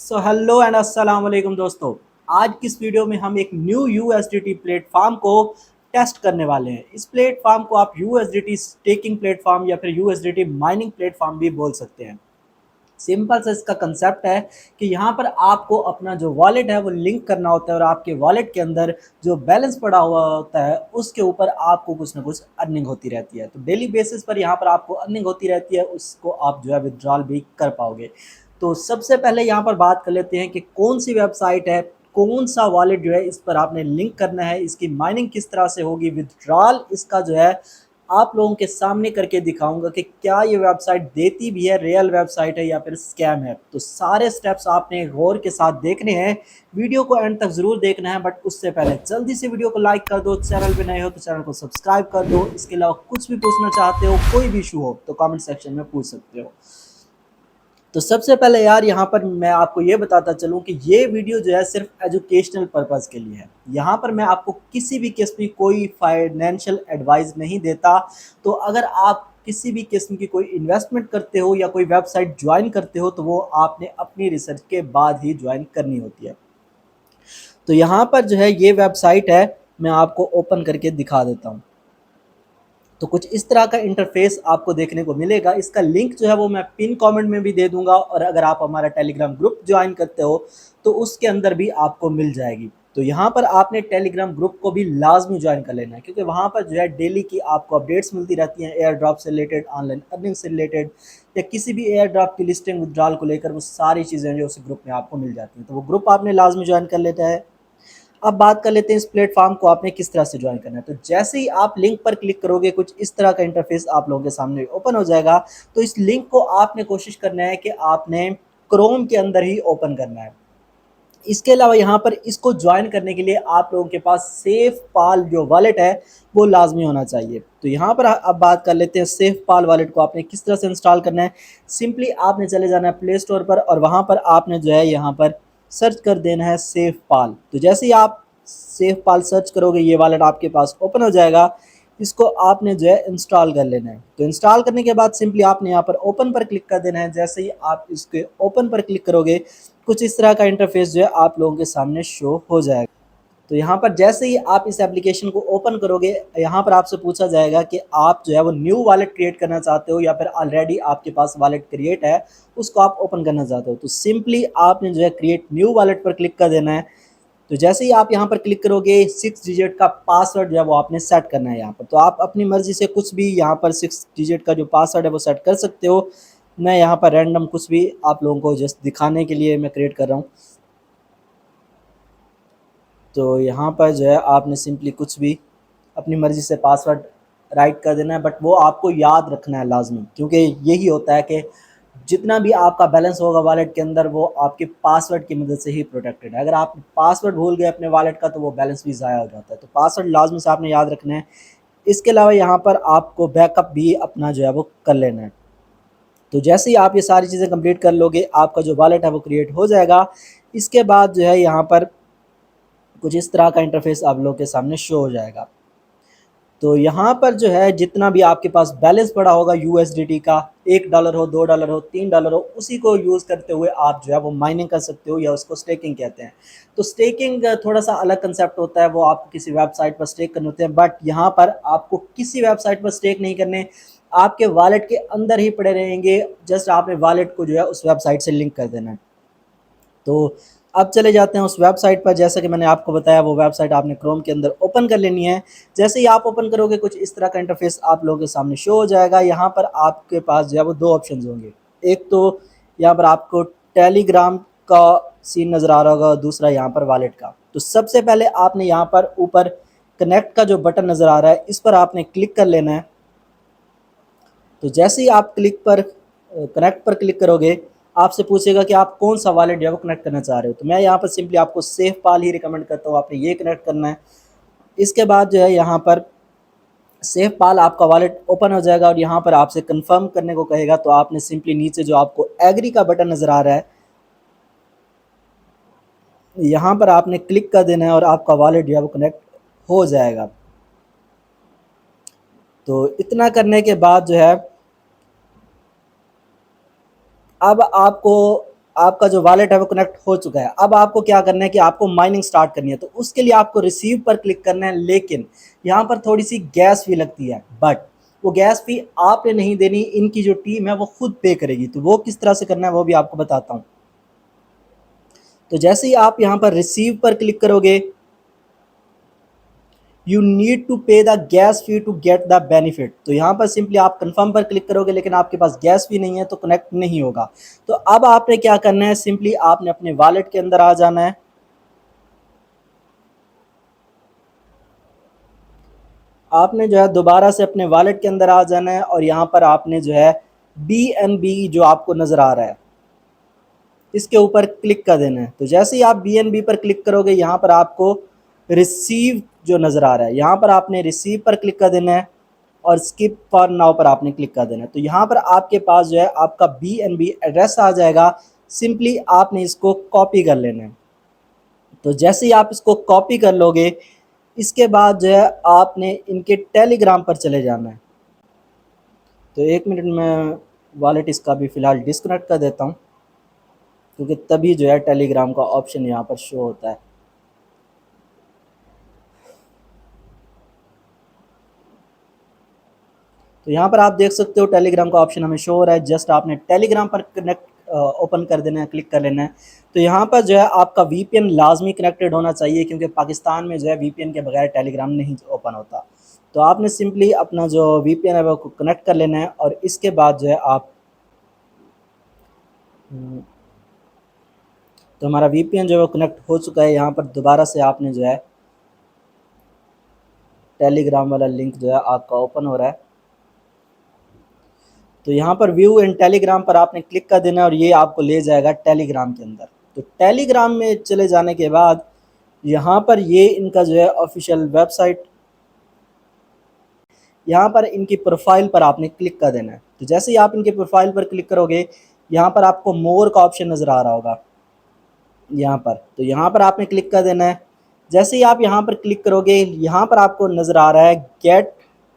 So hello and अस्सलाम वालेकुम दोस्तों। आज की इस वीडियो में हम एक न्यू यूएसडीटी प्लेटफॉर्म को टेस्ट करने वाले हैं। इस प्लेटफॉर्म को आप यूएसडीटी स्टेकिंग प्लेटफॉर्म या फिर यूएसडीटी माइनिंग प्लेटफॉर्म भी बोल सकते हैं। सिंपल सा इसका कंसेप्ट है कि यहाँ पर आपको अपना जो वॉलेट है वो लिंक करना होता है और आपके वॉलेट के अंदर जो बैलेंस पड़ा हुआ होता है उसके ऊपर आपको कुछ ना कुछ अर्निंग होती रहती है। तो डेली बेसिस पर यहाँ पर आपको अर्निंग होती रहती है, उसको आप जो है विड्रॉल भी कर पाओगे। तो सबसे पहले यहाँ पर बात कर लेते हैं कि कौन सी वेबसाइट है, कौन सा वॉलेट जो है इस पर आपने लिंक करना है, इसकी माइनिंग किस तरह से होगी, विड्रॉल इसका जो है आप लोगों के सामने करके दिखाऊंगा कि क्या ये वेबसाइट देती भी है, रियल वेबसाइट है या फिर स्कैम है। तो सारे स्टेप्स आपने गौर के साथ देखने हैं, वीडियो को एंड तक ज़रूर देखना है। बट उससे पहले जल्दी से वीडियो को लाइक कर दो, चैनल पे नए हो तो चैनल को सब्सक्राइब कर दो। इसके अलावा कुछ भी पूछना चाहते हो, कोई भी इशू हो तो कमेंट सेक्शन में पूछ सकते हो। तो सबसे पहले यार यहाँ पर मैं आपको ये बताता चलूँ कि ये वीडियो जो है सिर्फ एजुकेशनल पर्पज़ के लिए है। यहाँ पर मैं आपको किसी भी किस्म की कोई फाइनेंशियल एडवाइस नहीं देता। तो अगर आप किसी भी किस्म की कोई इन्वेस्टमेंट करते हो या कोई वेबसाइट ज्वाइन करते हो तो वो आपने अपनी रिसर्च के बाद ही ज्वाइन करनी होती है। तो यहाँ पर जो है ये वेबसाइट है, मैं आपको ओपन करके दिखा देता हूँ। तो कुछ इस तरह का इंटरफेस आपको देखने को मिलेगा। इसका लिंक जो है वो मैं पिन कमेंट में भी दे दूंगा और अगर आप हमारा टेलीग्राम ग्रुप ज्वाइन करते हो तो उसके अंदर भी आपको मिल जाएगी। तो यहाँ पर आपने टेलीग्राम ग्रुप को भी लाजमी ज्वाइन कर लेना है, क्योंकि वहाँ पर जो है डेली की आपको अपडेट्स मिलती रहती हैं एयर ड्रॉप से रिलेटेड, ऑनलाइन अर्निंग से रिलेटेड या किसी भी एयर ड्रॉप की लिस्टिंग विड्रॉल को लेकर वो सारी चीज़ें जो उस ग्रुप में आपको मिल जाती हैं। तो वो ग्रुप आपने लाजमी ज्वाइन कर लेता है। अब बात कर लेते हैं इस प्लेटफॉर्म को आपने किस तरह से ज्वाइन करना है। तो जैसे ही आप लिंक पर क्लिक करोगे कुछ इस तरह का इंटरफेस आप लोगों के सामने ओपन हो जाएगा। तो इस लिंक को आपने कोशिश करना है कि आपने क्रोम के अंदर ही ओपन करना है। इसके अलावा यहाँ पर इसको ज्वाइन करने के लिए आप लोगों के पास सेफ पाल जो वॉलेट है वो लाजमी होना चाहिए। तो यहाँ पर अब बात कर लेते हैं सेफ पाल वॉलेट को आपने किस तरह से इंस्टॉल करना है। सिंपली आपने चले जाना है प्ले स्टोर पर और वहाँ पर आपने जो है यहाँ पर सर्च कर देना है सेफ पाल। तो जैसे ही आप सेफ पाल सर्च करोगे ये वॉलेट आपके पास ओपन हो जाएगा। इसको आपने जो है इंस्टॉल कर लेना है। तो इंस्टॉल करने के बाद सिंपली आपने यहाँ पर ओपन पर क्लिक कर देना है। जैसे ही आप इसके ओपन पर क्लिक करोगे कुछ इस तरह का इंटरफेस जो है आप लोगों के सामने शो हो जाएगा। तो यहाँ पर जैसे ही आप इस एप्लीकेशन को ओपन करोगे यहाँ पर आपसे पूछा जाएगा कि आप जो है वो न्यू वॉलेट क्रिएट करना चाहते हो या फिर ऑलरेडी आपके पास वॉलेट क्रिएट है उसको आप ओपन करना चाहते हो। तो सिंपली आपने जो है क्रिएट न्यू वॉलेट पर क्लिक कर देना है। तो जैसे ही आप यहाँ पर क्लिक करोगे 6 डिजिट का पासवर्ड जो है वो आपने सेट करना है यहाँ पर। तो आप अपनी मर्जी से कुछ भी यहाँ पर 6 डिजिट का जो पासवर्ड है वो सेट कर सकते हो। मैं यहाँ पर रैंडम कुछ भी आप लोगों को जस्ट दिखाने के लिए मैं क्रिएट कर रहा हूँ। तो यहाँ पर जो है आपने सिंपली कुछ भी अपनी मर्ज़ी से पासवर्ड राइट कर देना है। बट वो आपको याद रखना है लाजमी, क्योंकि यही होता है कि जितना भी आपका बैलेंस होगा वॉलेट के अंदर वो आपके पासवर्ड की मदद से ही प्रोटेक्टेड है। अगर आप पासवर्ड भूल गए अपने वॉलेट का तो वो बैलेंस भी ज़ाया हो जाता है। तो पासवर्ड लाजमी से आपने याद रखना है। इसके अलावा यहाँ पर आपको बैकअप भी अपना जो है वो कर लेना है। तो जैसे ही आप ये सारी चीज़ें कंप्लीट कर लोगे आपका जो वॉलेट है वो क्रिएट हो जाएगा। इसके बाद जो है यहाँ पर कुछ इस तरह का इंटरफेस आप लोगों के सामने शो हो जाएगा। तो यहाँ पर जो है जितना भी आपके पास बैलेंस पड़ा होगा यूएसडीटी का, $1 हो, $2 हो, $3 हो, उसी को यूज़ करते हुए आप जो है वो माइनिंग कर सकते हो या उसको स्टेकिंग कहते हैं। तो स्टेकिंग थोड़ा सा अलग कंसेप्ट होता है, वो आपको किसी वेबसाइट पर स्टेक करने होते हैं। बट यहाँ पर आपको किसी वेबसाइट पर स्टेक नहीं करने, आपके वॉलेट के अंदर ही पड़े रहेंगे। जस्ट आपने वॉलेट को जो है उस वेबसाइट से लिंक कर देना है। तो अब चले जाते हैं उस वेबसाइट पर। जैसा कि मैंने आपको बताया वो वेबसाइट आपने क्रोम के अंदर ओपन कर लेनी है। जैसे ही आप ओपन करोगे कुछ इस तरह का इंटरफेस आप लोगों के सामने शो हो जाएगा। यहाँ पर आपके पास जो है वो दो ऑप्शंस होंगे। एक तो यहाँ पर आपको टेलीग्राम का सीन नज़र आ रहा होगा, दूसरा यहाँ पर वॉलेट का। तो सबसे पहले आपने यहाँ पर ऊपर कनेक्ट का जो बटन नज़र आ रहा है इस पर आपने क्लिक कर लेना है। तो जैसे ही आप कनेक्ट पर क्लिक करोगे आपसे पूछेगा कि आप कौन सा वॉलेट जो है वो कनेक्ट करना चाह रहे हो। तो मैं यहाँ पर सिंपली आपको सेफ पाल ही रिकमेंड करता हूँ, आपने ये कनेक्ट करना है। इसके बाद जो है यहाँ पर सेफ पाल आपका वॉलेट ओपन हो जाएगा और यहाँ पर आपसे कंफर्म करने को कहेगा। तो आपने सिंपली नीचे जो आपको एग्री का बटन नज़र आ रहा है यहाँ पर आपने क्लिक कर देना है और आपका वॉलेट जो है वो कनेक्ट हो जाएगा। तो इतना करने के बाद जो है अब आपको आपका जो वॉलेट है वो कनेक्ट हो चुका है। अब आपको क्या करना है कि आपको माइनिंग स्टार्ट करनी है, तो उसके लिए आपको रिसीव पर क्लिक करना है। लेकिन यहाँ पर थोड़ी सी गैस फी लगती है, बट वो गैस फी आपने नहीं देनी, इनकी जो टीम है वो खुद पे करेगी। तो वो किस तरह से करना है वो भी आपको बताता हूँ। तो जैसे ही आप यहाँ पर रिसीव पर क्लिक करोगे, you need to pay the gas fee to get the benefit. तो यहाँ पर सिंपली आप कंफर्म पर क्लिक करोगे, लेकिन आपके पास गैस फी नहीं है तो कनेक्ट नहीं होगा। तो अब आपने क्या करना है, सिंपली आपने अपने वॉलेट के अंदर आ जाना है। आपने जो है दोबारा से अपने वॉलेट के अंदर आ जाना है, और यहाँ पर आपने जो है BNB जो आपको नज़र आ रहा है इसके ऊपर क्लिक कर देना है। तो जैसे ही आप BNB पर क्लिक करोगे, यहाँ पर आपको रिसीव जो नज़र आ रहा है, यहाँ पर आपने रिसीव पर क्लिक कर देना है, और स्किप फॉर नाउ पर आपने क्लिक कर देना है। तो यहाँ पर आपके पास जो है आपका BNB एड्रेस आ जाएगा। सिंपली आपने इसको कॉपी कर लेना है। तो जैसे ही आप इसको कॉपी कर लोगे, इसके बाद जो है आपने इनके टेलीग्राम पर चले जाना है। तो 1 मिनट में वॉलेट इसका भी फ़िलहाल डिस्कनेक्ट कर देता हूँ, क्योंकि तभी जो है टेलीग्राम का ऑप्शन यहाँ पर शो होता है। तो यहाँ पर आप देख सकते हो टेलीग्राम का ऑप्शन हमें शो हो रहा है। जस्ट आपने टेलीग्राम पर कनेक्ट ओपन कर देना है, क्लिक कर लेना है। तो यहाँ पर जो है आपका VPN लाजमी कनेक्टेड होना चाहिए, क्योंकि पाकिस्तान में जो है VPN के बगैर टेलीग्राम नहीं ओपन होता। तो आपने सिंपली अपना जो VPN है वो कनेक्ट कर लेना है, और इसके बाद जो है आप तो हमारा VPN जो है वो कनेक्ट हो चुका है। यहाँ पर दोबारा से आपने जो है टेलीग्राम वाला लिंक जो है आपका ओपन हो रहा है। तो यहाँ पर व्यू एंड टेलीग्राम पर आपने क्लिक कर देना है, और ये आपको ले जाएगा टेलीग्राम के अंदर। तो टेलीग्राम में चले जाने के बाद यहाँ पर ये इनका जो है ऑफिशियल वेबसाइट, यहाँ पर इनकी प्रोफाइल पर आपने क्लिक कर देना है। तो जैसे ही आप इनके प्रोफाइल पर क्लिक करोगे, यहाँ पर आपको मोर का ऑप्शन नज़र आ रहा होगा यहाँ पर। तो यहाँ पर आपने क्लिक कर देना है। जैसे ही आप यहाँ पर क्लिक करोगे, यहाँ पर आपको नज़र आ रहा है get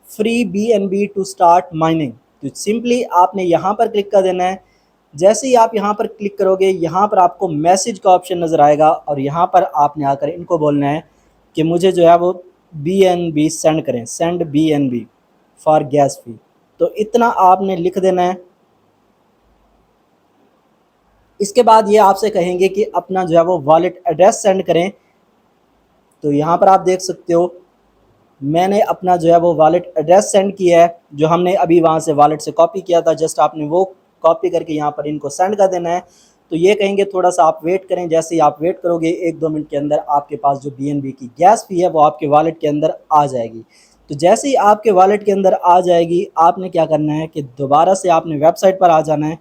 free BNB to start mining. तो सिंपली आपने यहाँ पर क्लिक कर देना है। जैसे ही आप यहाँ पर क्लिक करोगे, यहाँ पर आपको मैसेज का ऑप्शन नज़र आएगा, और यहाँ पर आपने आकर इनको बोलना है कि मुझे जो है वो BNB सेंड करें, सेंड BNB फॉर गैस फी। तो इतना आपने लिख देना है। इसके बाद ये आपसे कहेंगे कि अपना जो है वो वॉलेट एड्रेस सेंड करें। तो यहाँ पर आप देख सकते हो मैंने अपना जो है वो वॉलेट एड्रेस सेंड किया है, जो हमने अभी वहाँ से वॉलेट से कॉपी किया था। जस्ट आपने वो कॉपी करके यहाँ पर इनको सेंड कर देना है। तो ये कहेंगे थोड़ा सा आप वेट करें। जैसे ही आप वेट करोगे, 1-2 मिनट के अंदर आपके पास जो BNB की गैस फी है वो आपके वॉलेट के अंदर आ जाएगी। तो जैसे ही आपके वॉलेट के अंदर आ जाएगी, आपने क्या करना है कि दोबारा से आपने वेबसाइट पर आ जाना है,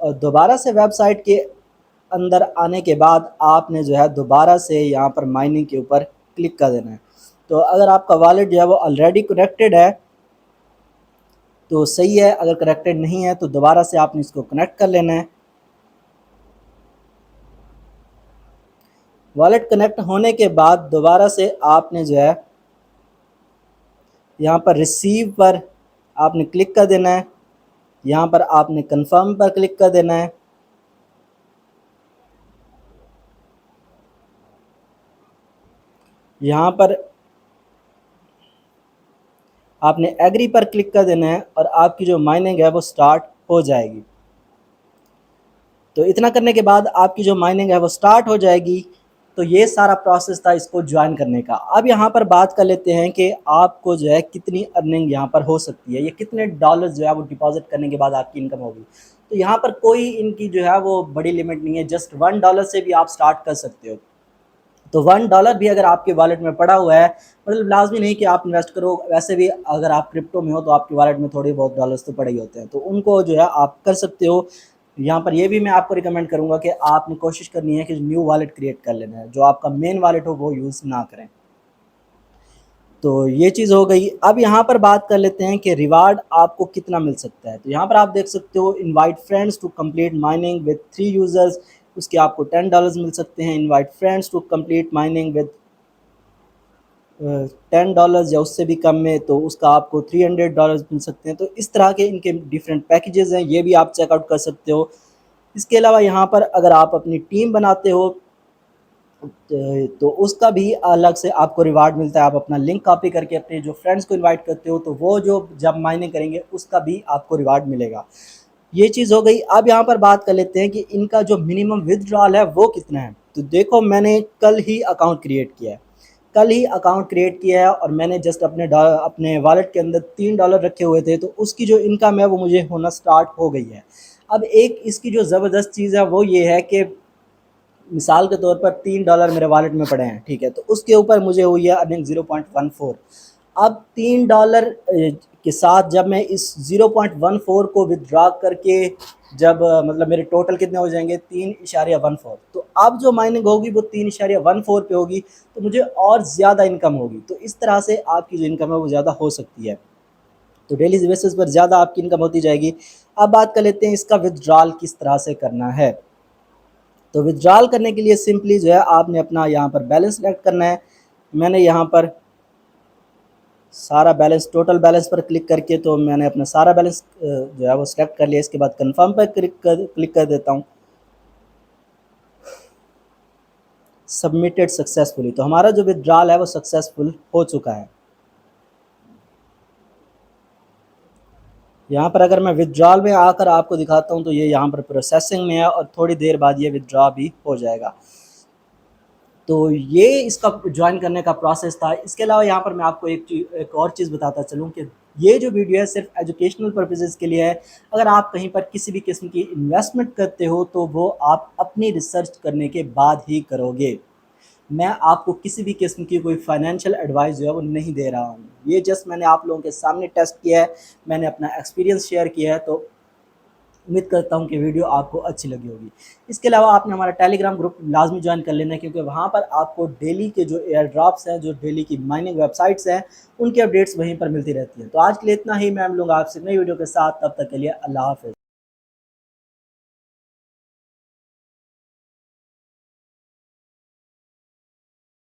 और दोबारा से वेबसाइट के अंदर आने के बाद आपने जो है दोबारा से यहाँ पर माइनिंग के ऊपर क्लिक कर देना है। तो अगर आपका वॉलेट जो है वो ऑलरेडी कनेक्टेड है तो सही है, अगर कनेक्टेड नहीं है तो दोबारा से आपने इसको कनेक्ट कर लेना है। वॉलेट कनेक्ट होने के बाद दोबारा से आपने जो है यहाँ पर रिसीव पर आपने क्लिक कर देना है। यहाँ पर आपने कंफर्म पर क्लिक कर देना है। यहाँ पर आपने एग्री पर क्लिक कर देना है, और आपकी जो माइनिंग है वो स्टार्ट हो जाएगी। तो इतना करने के बाद आपकी जो माइनिंग है वो स्टार्ट हो जाएगी। तो ये सारा प्रोसेस था इसको ज्वाइन करने का। अब यहाँ पर बात कर लेते हैं कि आपको जो है कितनी अर्निंग यहाँ पर हो सकती है, ये कितने डॉलर्स जो है वो डिपॉजिट करने के बाद आपकी इनकम होगी। तो यहाँ पर कोई इनकी जो है वो बड़ी लिमिट नहीं है, जस्ट $1 से भी आप स्टार्ट कर सकते हो। तो $1 भी अगर आपके वॉलेट में पड़ा हुआ है, मतलब लाजमी नहीं कि आप इन्वेस्ट करो, वैसे भी अगर आप क्रिप्टो में हो तो आपके वॉलेट में थोड़े बहुत डॉलर्स तो पड़े ही होते हैं, तो उनको जो है आप कर सकते हो। यहाँ पर ये भी मैं आपको रिकमेंड करूँगा कि आपने कोशिश करनी है कि न्यू वॉलेट क्रिएट कर लेना है, जो आपका मेन वॉलेट हो वो यूज़ ना करें। तो ये चीज़ हो गई। अब यहाँ पर बात कर लेते हैं कि रिवार्ड आपको कितना मिल सकता है। तो यहाँ पर आप देख सकते हो invite friends to complete mining with 3 users, उसके आपको $10 मिल सकते हैं। Invite friends to complete mining with $10 या उससे भी कम में, तो उसका आपको $300 मिल सकते हैं। तो इस तरह के इनके डिफरेंट पैकेजेस हैं, ये भी आप चेकआउट कर सकते हो। इसके अलावा यहाँ पर अगर आप अपनी टीम बनाते हो तो उसका भी अलग से आपको रिवार्ड मिलता है। आप अपना लिंक कॉपी करके अपने जो फ्रेंड्स को इनवाइट करते हो, तो वो जो जब माइनिंग करेंगे उसका भी आपको रिवार्ड मिलेगा। ये चीज़ हो गई। अब यहाँ पर बात कर लेते हैं कि इनका जो मिनिमम विथड्रॉल है वो कितना है। तो देखो, मैंने कल ही अकाउंट क्रिएट किया है, और मैंने जस्ट अपने वॉलेट के अंदर $3 रखे हुए थे, तो उसकी जो इनकम है वो मुझे होना स्टार्ट हो गई है। अब एक इसकी जो ज़बरदस्त चीज़ है वो ये है कि मिसाल के तौर पर $3 मेरे वॉलेट में पड़े हैं, ठीक है, तो उसके ऊपर मुझे हुई है अर्निंग 0.14। अब $3 के साथ जब मैं इस 0.14 को विदड्रॉ करके जब मतलब मेरे टोटल कितने हो जाएंगे 3.14, तो अब जो माइनिंग होगी वो 3.14 पे होगी, तो मुझे और ज़्यादा इनकम होगी। तो इस तरह से आपकी जो इनकम है वो ज़्यादा हो सकती है, तो डेली बेसिस पर ज़्यादा आपकी इनकम होती जाएगी। अब बात कर लेते हैं इसका विदड्रॉल किस तरह से करना है। तो विदड्रॉल करने के लिए सिंपली जो है आपने अपना यहाँ पर बैलेंस सेलेक्ट करना है। मैंने यहाँ पर सारा बैलेंस, टोटल बैलेंस पर क्लिक करके तो मैंने अपना सारा बैलेंस जो है वो सिलेक्ट कर लिया। इसके बाद कंफर्म पर क्लिक कर देता हूँ। सबमिटेड सक्सेसफुली, तो हमारा जो विदड्रॉल है वो सक्सेसफुल हो चुका है। यहाँ पर अगर मैं विदड्रॉल में आकर आपको दिखाता हूँ तो ये यहाँ पर प्रोसेसिंग में है और थोड़ी देर बाद ये विदड्रॉ भी हो जाएगा। तो ये इसका ज्वाइन करने का प्रोसेस था। इसके अलावा यहाँ पर मैं आपको एक और चीज़ बताता चलूँ कि ये जो वीडियो है सिर्फ एजुकेशनल पर्पसेस के लिए है। अगर आप कहीं पर किसी भी किस्म की इन्वेस्टमेंट करते हो तो वो आप अपनी रिसर्च करने के बाद ही करोगे। मैं आपको किसी भी किस्म की कोई फाइनेंशियल एडवाइस जो है वो नहीं दे रहा हूँ। ये जस्ट मैंने आप लोगों के सामने टेस्ट किया है, मैंने अपना एक्सपीरियंस शेयर किया है। तो उम्मीद करता हूँ कि वीडियो आपको अच्छी लगी होगी। इसके अलावा आपने हमारा टेलीग्राम ग्रुप लाजमी ज्वाइन कर लेना है, क्योंकि वहाँ पर आपको डेली के जो एयर ड्रॉप्स हैं, जो डेली की माइनिंग वेबसाइट्स हैं, उनकी अपडेट्स वहीं पर मिलती रहती हैं। तो आज के लिए इतना ही। मैं मिलूंगा आपसे नई वीडियो के साथ, तब तक के लिए अल्लाह हाफ़िज़।